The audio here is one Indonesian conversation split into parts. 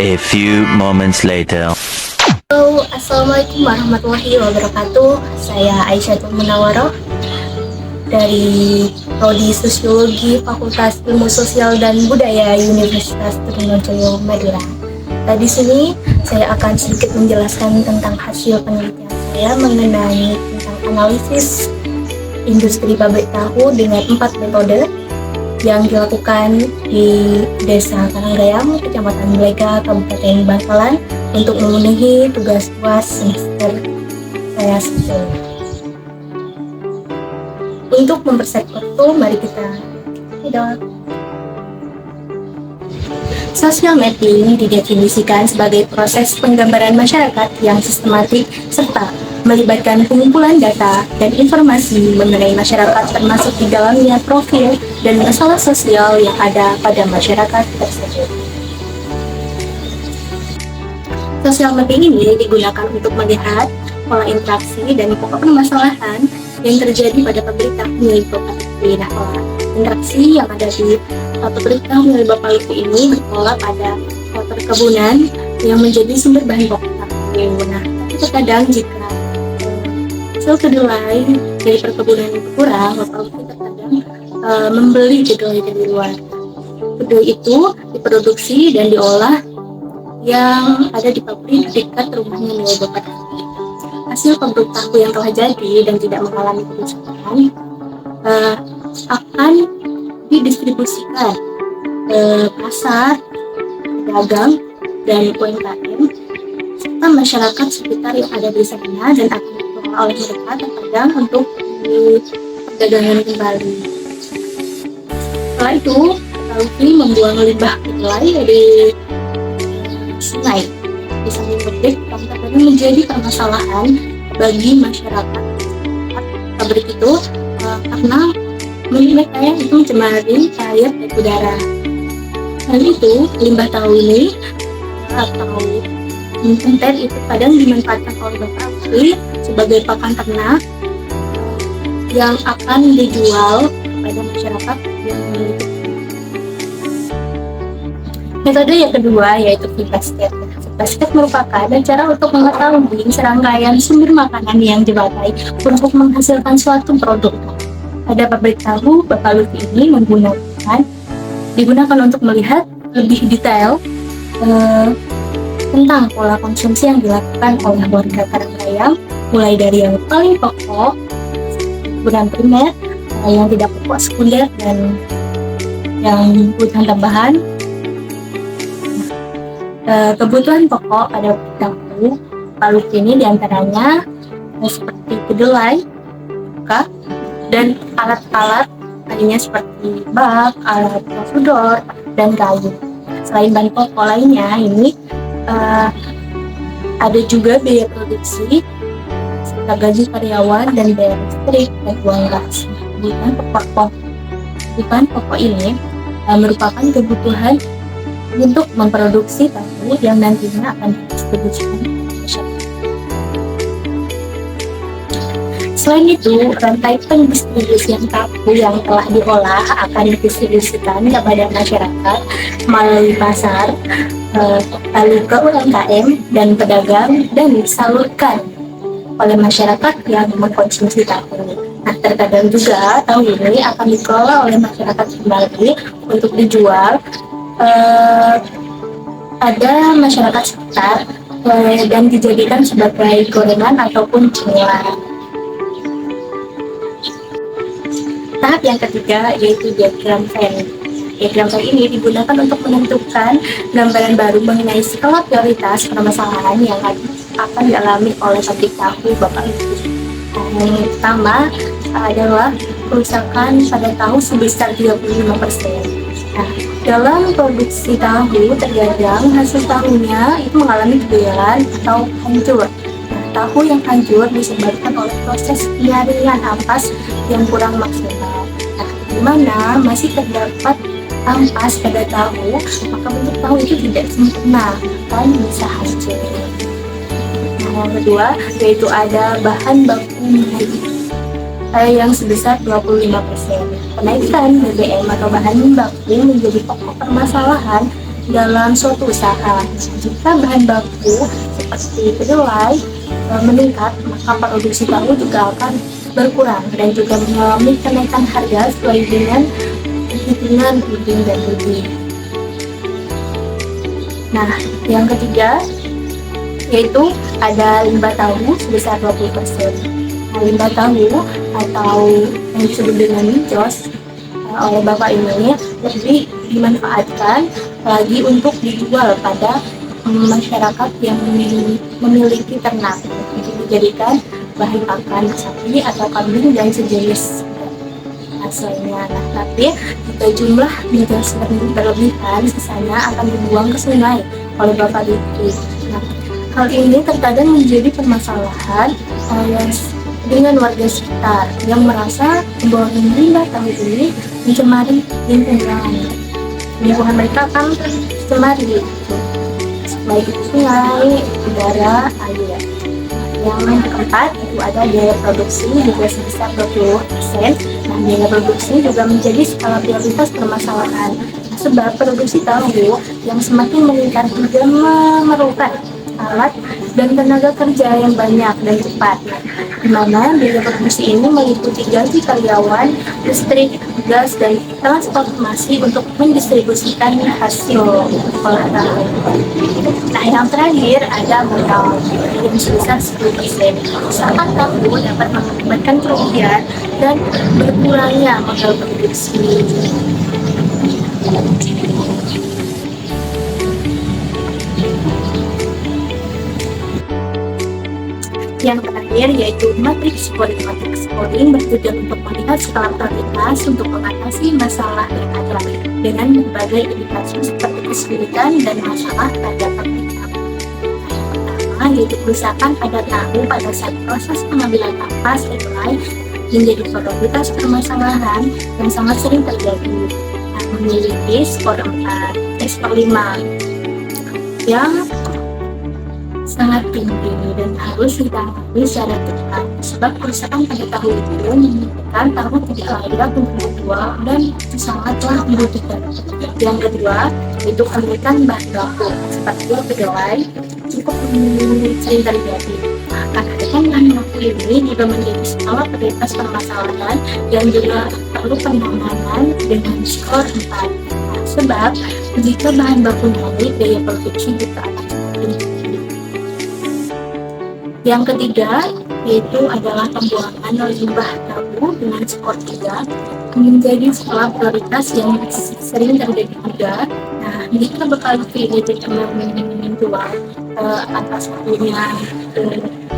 A few moments later. Halo, Assalamualaikum warahmatullahi wabarakatuh. Saya Aisyah Munawaroh dari Prodi Sosiologi Fakultas Ilmu Sosial dan Budaya Universitas Trunojoyo Madura. Di sini saya akan sedikit menjelaskan tentang hasil penelitian saya mengenai tentang analisis industri pabrik tahu dengan 4 metode yang dilakukan di Desa Karanggayam, Kecamatan Blega, Kabupaten Bangkalan untuk memenuhi tugas UAS semester saya sipil. Untuk mempersiapkan waktu, mari kita tidak. Sosial mapping didefinisikan sebagai proses penggambaran masyarakat yang sistematik serta melibatkan pengumpulan data dan informasi mengenai masyarakat termasuk di dalamnya profil dan masalah sosial yang ada pada masyarakat tersebut. Sosial mapping ini digunakan untuk melihat pola interaksi dan pokok permasalahan yang terjadi pada pabrik tahu milik Bapak Lutfi. Nah, pola interaksi yang ada di pabrik tahu milik Bapak Lutfi ini berpola pada perkebunan yang menjadi sumber bahan pokok tahu. Nah, tapi terkadang jika hasil kedelai dari perkebunan itu kurang, Bapak Lutfi terkadang membeli kedelai dari luar. Kedelai itu diproduksi dan diolah yang ada di pabrik dekat rumahnya milik Bapak Lutfi. Hasil pabrik tahu yang telah jadi dan tidak mengalami kerusakan akan didistribusikan ke pasar, pedagang, dan UMKM serta masyarakat sekitar yang ada di sana dan akan dikelola oleh mereka terkadang untuk diperdagangkan kembali. Setelah itu, Lutfi membuang limbah kedelai dari sungai di samping pabrik yang terkadang menjadi permasalahan bagi masyarakat pabrik itu karena mereka itu mencemari air dan udara. Hal itu, limbah tahu ini atau konten itu kadang dimanfaatkan oleh Bapak Lutfi sebagai pakan ternak yang akan dijual kepada masyarakat yang memiliki. Metode yang kedua yaitu feed basket. Basket merupakan cara untuk mengetahui serangkaian sumber makanan yang dipakai untuk menghasilkan suatu produk. Pada pabrik tahu, Bapak Lutfi ini digunakan untuk melihat lebih detail tentang pola konsumsi yang dilakukan oleh warga Karanggayam, mulai dari yang paling pokok, kebutuhan primer, yang tidak pokok sekunder, dan yang kebutuhan tambahan. Kebutuhan pokok pada tahu Bapak Lutfi ini diantaranya seperti kedelai, dan alat-alat lainnya seperti bak, alat prosudor, dan kayu. Selain bahan pokok lainnya, ini ada juga biaya produksi serta gaji karyawan dan biaya listrik dan uang gas. Kebutuhan pokok ini merupakan kebutuhan untuk memproduksi tahu yang nantinya akan didistribusikan ke masyarakat. Selain itu, rantai pendistribusian tahu yang telah diolah akan didistribusikan kepada masyarakat melalui pasar, lalu ke UMKM dan pedagang, dan disalurkan oleh masyarakat yang mengkonsumsi tahu. Nah, terkadang juga tahu ini akan dikelola oleh masyarakat kembali untuk dijual ada masyarakat sekitar dan dijadikan sebagai gorengan ataupun cemilan. Tahap yang ketiga yaitu diagram Venn. Diagram Venn ini digunakan untuk menentukan gambaran baru mengenai skala prioritas permasalahan yang akan dialami oleh pabrik tahu Bapak Lutfi. Yang pertama adalah kerusakan pada tahu sebesar 35%. Nah, dalam produksi tahu terkadang hasil tahunya itu mengalami kegayalan atau hancur. Nah, tahu yang hancur disebabkan oleh proses penyaringan ampas yang kurang maksimal. Nah, di mana masih terdapat ampas pada tahu, maka bentuk tahu itu tidak sempurna dan bisa hancur. Nah, yang kedua yaitu ada bahan baku minyak yang sebesar 25%. Kenaikan BBM atau bahan baku menjadi pokok permasalahan dalam suatu usaha. Jika bahan baku seperti kedelai meningkat, maka produksi tahu juga akan berkurang dan juga mengalami kenaikan harga sesuai dengan hitungan Udin dan Budi. Nah, yang ketiga yaitu ada limbah tahu sebesar 20%. Nah, limbah tahu atau yang disebut dengan mitos oleh Bapak ini lebih dimanfaatkan lagi untuk dijual pada masyarakat yang memiliki ternak untuk dijadikan bahan pakan sapi atau kambing dan sejenis hasilnya. Nah, tapi jika jumlah mitos berlebihan, sisanya akan dibuang ke sungai oleh Bapak Diki. Nah, hal ini terkadang menjadi permasalahan dengan warga sekitar yang merasa bahwa limbah tahu ini mencemari lingkungan. Lingkungan mereka akan mencemari baik itu sungai, udara, air. Yang keempat itu ada biaya produksi juga sebesar 20%. Nah, biaya produksi juga menjadi skala prioritas permasalahan. Sebab produksi tahu yang semakin meningkat juga memerlukan alat dan tenaga kerja yang banyak dan cepat, di mana biaya produksi ini meliputi gaji karyawan, listrik, gas, dan transportasi untuk mendistribusikan hasil olahan tahu. Nah, yang terakhir ada modal yang sebesar 10%. Usaha tahu dapat mengakibatkan kerugian dan berkurangnya modal produksi. Yang terakhir yaitu matriks scoring. Matriks scoring bertujuan untuk melihat skala prioritas untuk mengatasi masalah yang ada dengan berbagai indikator seperti kesulitan dan masalah pada pemerintah. Pertama yaitu kerusakan pada tahu pada saat proses pengambilan ampas kedelai menjadi prioritas permasalahan yang sangat sering terjadi. Nah, memiliki skor 4, skor 5 yang sangat tinggi dan harus ditangani secara tepat, sebab kerusakan pada tahu itu menyebabkan tahu tidak layak untuk dijual dan sangatlah merugikan. Yang kedua itu kenaikan bahan baku seperti kedelai cukup sering terjadi. Nah, kenaikan bahan baku ini juga menjadi skala prioritas permasalahan dan juga perlu penanganan dengan skor 4. Nah, sebab jika bahan baku naik, daya produksi juga akan tinggi. Yang ketiga yaitu adalah pembuangan limbah tahu dengan skor 3 menjadi skala prioritas yang sering terjadi juga. Nah, jika Bapak ini tidak menjual atas punya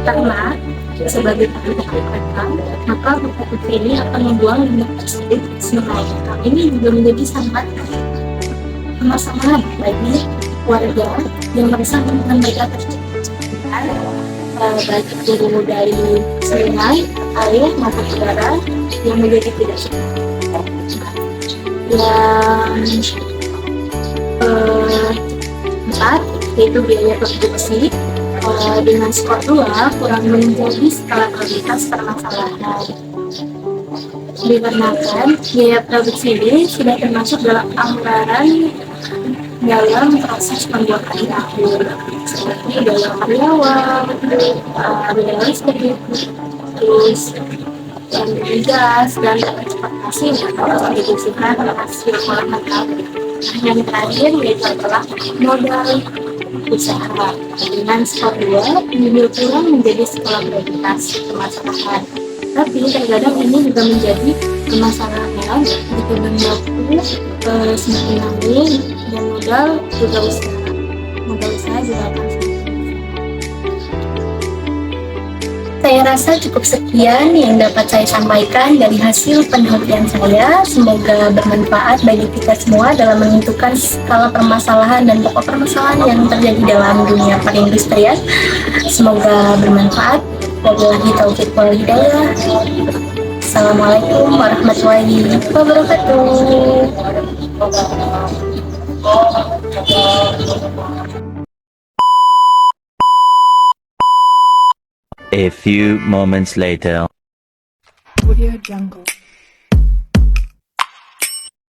ternak sebagai pakan, maka Bapak ini akan membuang limbah tersebut ke sungai. Nah, ini juga menjadi sangat permasalahan bagi warga yang merasa lingkungan mereka tersebut baik itu dari sungai, air, maupun udara yang menjadi tidak sehat. Yang keempat yaitu biaya produksi dengan skor 2 kurang menjadi skala prioritas permasalahan. Dikarenakan biaya produksi ini sudah termasuk dalam anggaran dalam proses pembuatan tahu, seperti biaya karyawan, biaya listrik, terus gas dan transportasi untuk mendistribusikan hasil olahan tahu. Yang terakhir yaitu adalah modal usaha dengan skor 2 ini kurang menjadi skala prioritas permasalahan. Tapi terkadang ini juga menjadi permasalahan jika bahan baku semakin naik dan modal usaha juga akan Saya rasa cukup sekian yang dapat saya sampaikan dari hasil penelitian saya. Semoga bermanfaat bagi kita semua dalam menentukan skala permasalahan dan pokok permasalahan yang terjadi dalam dunia perindustrian. Semoga bermanfaat. Wabillahi taufiq wal hidayah. Assalamualaikum warahmatullahi wabarakatuh. A few moments later. Audio Jungle.